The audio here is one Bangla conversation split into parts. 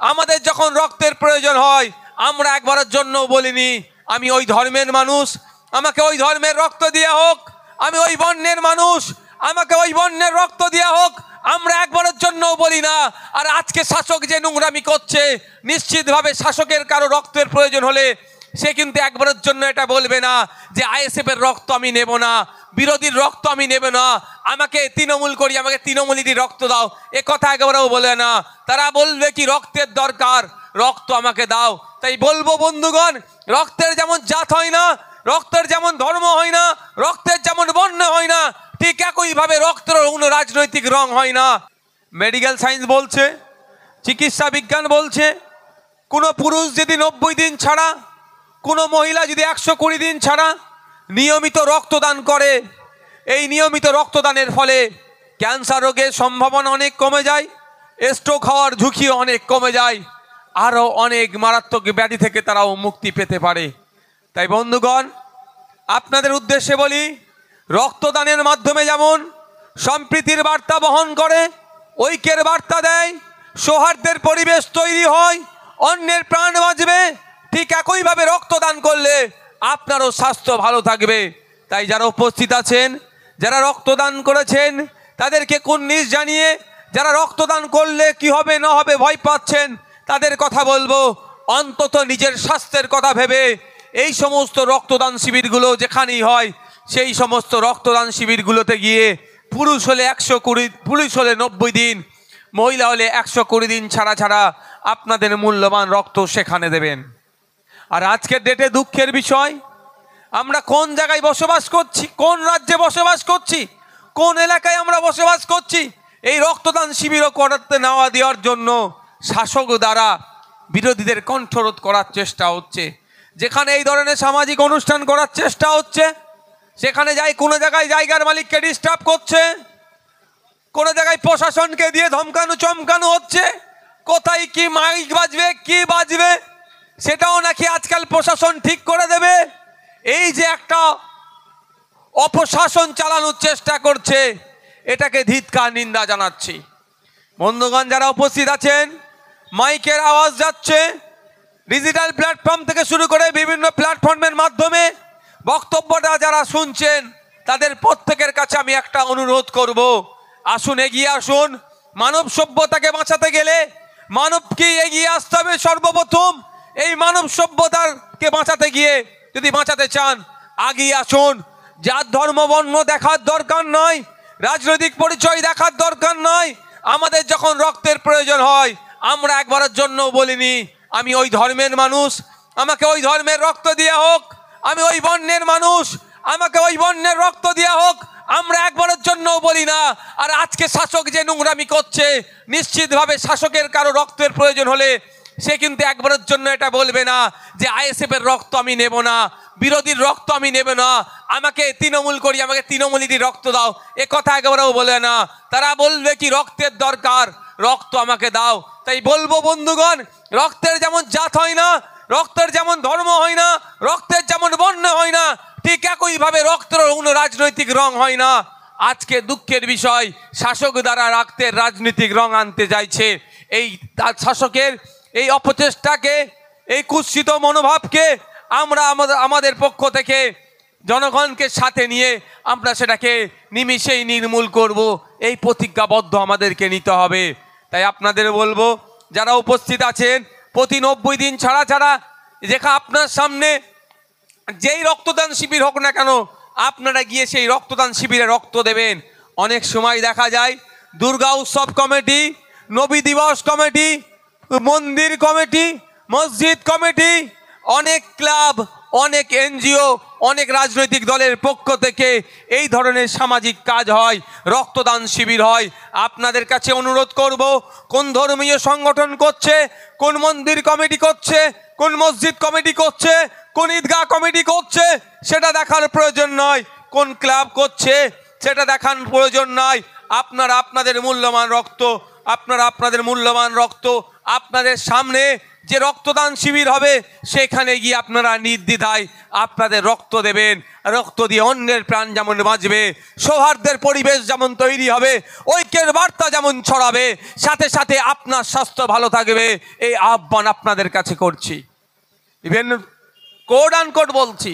আমাদের যখন রক্তের প্রয়োজন হয় আমরা একবারের জন্য বলিনি আমি ওই ধর্মের মানুষ, আমাকে ওই ধর্মের রক্ত দেওয়া হোক, আমি ওই বর্ণের মানুষ, আমাকে ওই বর্ণের রক্ত দেওয়া হোক, আমরা একবারের জন্য বলি না। আর আজকে শাসক যে নোংরামি করছে, নিশ্চিতভাবে শাসকের কারো রক্তের প্রয়োজন হলে সে কিন্তু একবারের জন্য এটা বলবে না যে আইএসএফের রক্ত আমি নেব না, বিরোধীর রক্ত আমি নেব না, আমাকে তৃণমূল করি, আমাকে তৃণমূলীরই রক্ত দাও, এ কথা একেবারেও বলে না। তারা বলবে কি রক্তের দরকার, রক্ত আমাকে দাও। তাই বলবো বন্ধুগণ, রক্তের যেমন জাত হয় না, রক্তের যেমন ধর্ম হয় না, রক্তের যেমন বর্ণ হয় না, ঠিক একইভাবে রক্তের কোনো রাজনৈতিক রং হয় না। মেডিকেল সায়েন্স বলছে, চিকিৎসা বিজ্ঞান বলছে, কোনো পুরুষ যদি 90 দিন ছাড়া, কোনো মহিলা যদি 120 দিন ছাড়া নিয়মিত রক্তদান করে, এই নিয়মিত রক্তদানের ফলে ক্যান্সার রোগের সম্ভাবনা অনেক কমে যায়, স্ট্রোক হওয়ার ঝুঁকিও অনেক কমে যায়, আরও অনেক মারাত্মক ব্যাধি থেকে তারাও মুক্তি পেতে পারে। তাই বন্ধুগণ, আপনাদের উদ্দেশ্যে বলি, রক্তদানের মাধ্যমে যেমন সম্প্রীতির বার্তা বহন করে, ঐক্যের বার্তা দেয়, সৌহার্দ্যের পরিবেশ তৈরি হয়, অন্যের প্রাণ বাঁচবে, ঠিক একইভাবে রক্তদান করলে আপনারও স্বাস্থ্য ভালো থাকবে। তাই যারা উপস্থিত আছেন, যারা রক্তদান করেছেন, তাদেরকে কুর্নিশ জানিয়ে, যারা রক্তদান করলে কি হবে না হবে ভয় পাচ্ছেন, তাদের কথা বলবো, অন্তত নিজের স্বাস্থ্যের কথা ভেবে এই সমস্ত রক্তদান শিবিরগুলো যেখানেই হয় সেই সমস্ত রক্তদান শিবিরগুলোতে গিয়ে পুরুষ হলে 120, পুরুষ হলে 90 দিন, মহিলা হলে 120 দিন ছাড়া ছাড়া আপনাদের মূল্যবান রক্ত সেখানে দেবেন। আর আজকের ডেটে দুঃখের বিষয়, আমরা কোন জায়গায় বসবাস করছি, কোন রাজ্যে বসবাস করছি, কোন এলাকায় আমরা বসবাস করছি, এই রক্তদান শিবিরও করতে নেওয়া দেওয়ার জন্য শাসক দ্বারা বিরোধীদের কণ্ঠরোধ করার চেষ্টা হচ্ছে। যেখানে এই ধরনের সামাজিক অনুষ্ঠান করার চেষ্টা হচ্ছে সেখানে যাই কোনো জায়গায় জায়গার মালিককে ডিস্টার্ব করছে, কোনো জায়গায় প্রশাসনকে দিয়ে ধমকানো চমকানো হচ্ছে, কোথায় কি মাইক বাজবে কি বাজবে সেটাও নাকি আজকাল প্রশাসন ঠিক করে দেবে। এই যে একটা অপশাসন চালানোর চেষ্টা করছে, এটাকে ধিক্কার নিন্দা জানাচ্ছি। বন্ধুগণ, যারা উপস্থিত আছেন, মাইকের আওয়াজ যাচ্ছে, ডিজিটাল প্ল্যাটফর্ম থেকে শুরু করে বিভিন্ন প্ল্যাটফর্মের মাধ্যমে বক্তব্যটা যারা শুনছেন, তাদের প্রত্যেকের কাছে আমি একটা অনুরোধ করব, আসুন এগিয়ে আসুন। মানব সভ্যতাকে বাঁচাতে গেলে মানবকে এগিয়ে আসতে হবে সর্বপ্রথম। এই মানব সভ্যতাকে বাঁচাতে গিয়ে যদি বাঁচাতে চান, আগিয়ে আসুন। যার ধর্ম বর্ণ দেখার দরকার নয়, রাজনৈতিক পরিচয় দেখার দরকার নয়। আমাদের যখন রক্তের প্রয়োজন হয় আমরা একবারের জন্য বলিনি আমি ওই ধর্মের মানুষ, আমাকে ওই ধর্মের রক্ত দেওয়া হোক, আমি ওই বর্ণের মানুষ, আমাকে ওই বর্ণের রক্ত দেওয়া হোক, আমরা একবারের জন্য বলি না। আর আজকে শাসক যে নোংরামি করছে, নিশ্চিতভাবে শাসকের কারো রক্তের প্রয়োজন হলে সে কিন্তু একবারের জন্য এটা বলবে না যে আইএসএফের রক্ত আমি নেব না, বিরোধীর রক্ত আমি নেব না, আমাকে তৃণমূল করি, আমাকে তৃণমূলীরই রক্ত দাও, এ কথা একেবারেও বলে না। তারা বলবে কি রক্তের দরকার, রক্ত আমাকে দাও। তাই বলবো বন্ধুগণ, রক্তের যেমন জাত হয় না, রক্তের যেমন ধর্ম হয় না, রক্তের যেমন বর্ণ হয় না, ঠিক একইভাবে রক্তের কোনো রাজনৈতিক রং হয় না। আজকে দুঃখের বিষয়, শাসক দ্বারা রক্তের রাজনৈতিক রং আনতে চাইছে। এই শাসকের এই অপচেষ্টাকে, এই কুৎসিত মনোভাবকে আমরা আমাদের পক্ষ থেকে জনগণকে সাথে নিয়ে আমরা সেটাকে নিমিষেই নির্মূল করব, এই প্রতিজ্ঞাবদ্ধ আমাদেরকে নিতে হবে। তাই আপনাদের বলবো, যারা উপস্থিত আছেন, প্রতি 90 দিন ছাড়া ছাড়া যেখানে আপনার সামনে যেই রক্তদান শিবির হোক না কেন, আপনারা গিয়ে সেই রক্তদান শিবিরে রক্ত দেবেন। অনেক সময় দেখা যায় দুর্গা উৎসব কমিটি, নবী দিবস কমিটি, মন্দির কমিটি, মসজিদ কমিটি, অনেক ক্লাব, অনেক এনজিও, অনেক রাজনৈতিক দলের পক্ষ থেকে এই ধরনের সামাজিক কাজ হয়, রক্তদান শিবির হয়। আপনাদের কাছে অনুরোধ করব, কোন ধর্মীয় সংগঠন করছে, কোন মন্দির কমিটি করছে, কোন মসজিদ কমিটি করছে, কোন ঈদগাহ কমিটি করছে সেটা দেখার প্রয়োজন নয়, কোন ক্লাব করছে সেটা দেখার প্রয়োজন নয়। আপনারা আপনাদের মূল্যবান রক্ত আপনারা আপনাদের মূল্যবান রক্ত আপনাদের সামনে যে রক্তদান শিবির হবে সেখানে গিয়ে আপনারা নির্দ্বিধায় আপনাদের রক্ত দেবেন। রক্ত দিয়ে অন্যের প্রাণ যেমন বাঁচবে, সৌহার্দ্যের পরিবেশ যেমন তৈরি হবে, ঐক্যের বার্তা যেমন ছড়াবে, সাথে সাথে আপনার স্বাস্থ্য ভালো থাকবে, এই আহ্বান আপনাদের কাছে করছি। ইভেন কোড আনকোড বলছি,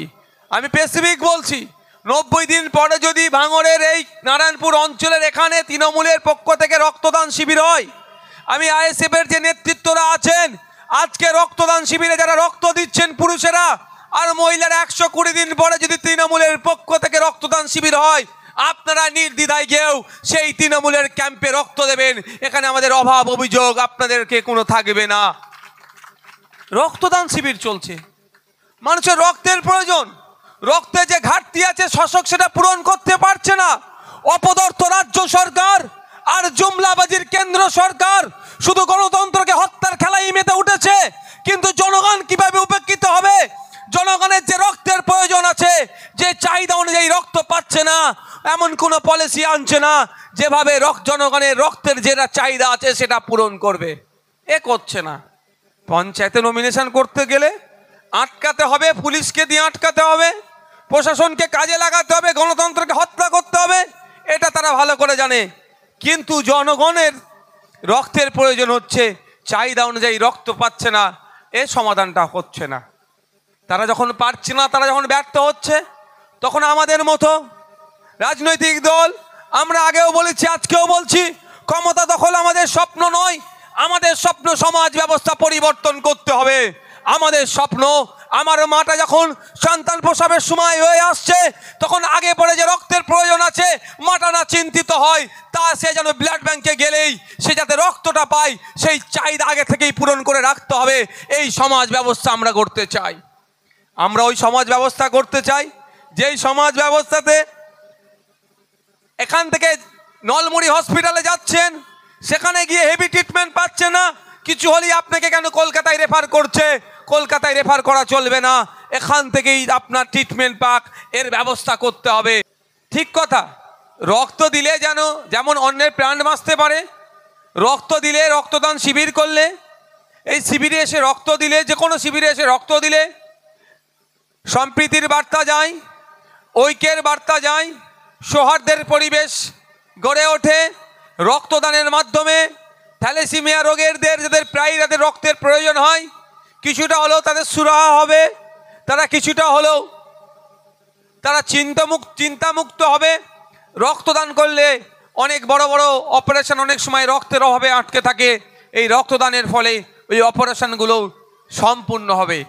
আমি স্পেসিফিক বলছি, 90 দিন পরে যদি ভাঙড়ের এই নারায়ণপুর অঞ্চলের এখানে তৃণমূলের পক্ষ থেকে রক্তদান শিবির হয়, আমি আইএসএফ এর যে নেতৃত্বরা আছেন আজকে রক্তদান শিবিরে যারা রক্ত দিচ্ছেন পুরুষেরা আর মহিলারা, 120 দিন পরে যদি তৃণমূলের পক্ষ থেকে রক্তদান শিবির হয়, আপনারা নির্দ্বিধায় গিয়েও সেই তৃণমূলের ক্যাম্পে রক্ত দেবেন। এখানে আমাদের অভাব অভিযোগ আপনাদেরকে কোনো থাকবে না। রক্তদান শিবির চলছে, মানুষের রক্তের প্রয়োজন, রক্তে যে ঘাটতি আছে শাসক সেটা পূরণ করতে পারছে না। অপদার্থ রাজ্য সরকার আর জুমলাবাজির কেন্দ্র সরকার শুধু গণতন্ত্রকে হত্যার খেলায় মেতে উঠেছে, কিন্তু জনগণ কিভাবে উপেক্ষিত হবে? জনগণের যে রক্তের প্রয়োজন আছে, যে চাহিদা অনুযায়ী রক্ত পাচ্ছে না, এমন কোনো পলিসি আনছে না যেভাবে জনগণের রক্তের যেটা চাহিদা আছে সেটা পূরণ করবে। এ করছে না। পঞ্চায়েতে নমিনেশন করতে গেলে আটকাতে হবে, পুলিশকে দিয়ে আটকাতে হবে, প্রশাসনকে কাজে লাগাতে হবে, গণতন্ত্রকে হত্যা করতে হবে, এটা তারা ভালো করে জানে। কিন্তু জনগণের রক্তের প্রয়োজন হচ্ছে, চাহিদা অনুযায়ী রক্ত পাচ্ছে না, এ সমাধানটা হচ্ছে না। তারা যখন পারছে না, তারা যখন ব্যর্থ হচ্ছে, তখন আমাদের মতো রাজনৈতিক দল, আমরা আগেও বলেছি আজকেও বলছি, ক্ষমতা দখল আমাদের স্বপ্ন নয়। আমাদের স্বপ্ন সমাজ ব্যবস্থা পরিবর্তন করতে হবে। আমাদের স্বপ্ন, আমার মাটা যখন সন্তান প্রসবের সময় হয়ে আসছে তখন আগে পরে যে রক্তের প্রয়োজন আছে মাটা না চিন্তিত হয়, তা সে যেন ব্লাড ব্যাংকে গেলেই সে যাতে রক্তটা পায় সেই চাহিদা আগে থেকেই পূরণ করে রাখতে হবে। এই সমাজ ব্যবস্থা আমরা গড়তে চাই। আমরা ওই সমাজ ব্যবস্থা করতে চাই যেই সমাজ ব্যবস্থাতে এখান থেকে নলমুড়ি হসপিটালে যাচ্ছেন, সেখানে গিয়ে হেভি ট্রিটমেন্ট পাচ্ছে না, কিছু হলেই আপনাকে কেন কলকাতায় রেফার করছে। কলকাতায় রেফার করা চলবে না, এখান থেকেই আপনার ট্রিটমেন্ট পাক, এর ব্যবস্থা করতে হবে। ঠিক কথা, রক্ত দিলে যেমন অন্যের প্রাণ বাঁচতে পারে, রক্ত দিলে, রক্তদান শিবির করলে, এই শিবিরে এসে রক্ত দিলে, যে কোনো শিবিরে এসে রক্ত দিলে সম্প্রীতির বার্তা যায়, ঐক্যের বার্তা যায়, সৌহার্দ্যের পরিবেশ গড়ে ওঠে। রক্তদানের মাধ্যমে থ্যালাসেমিয়া রোগীদের যাদের প্রায় যাদের রক্তের প্রয়োজন হয়, কিছুটা হলেও তাদের সুরাহা হবে, তারা কিছুটা হলেও তারা চিন্তামুক্ত হবে। রক্তদান করলে অনেক বড় বড় অপারেশন অনেক সময় রক্তের অভাবে আটকে থাকে, এই রক্তদানের ফলে ওই অপারেশনগুলো সম্পূর্ণ হবে।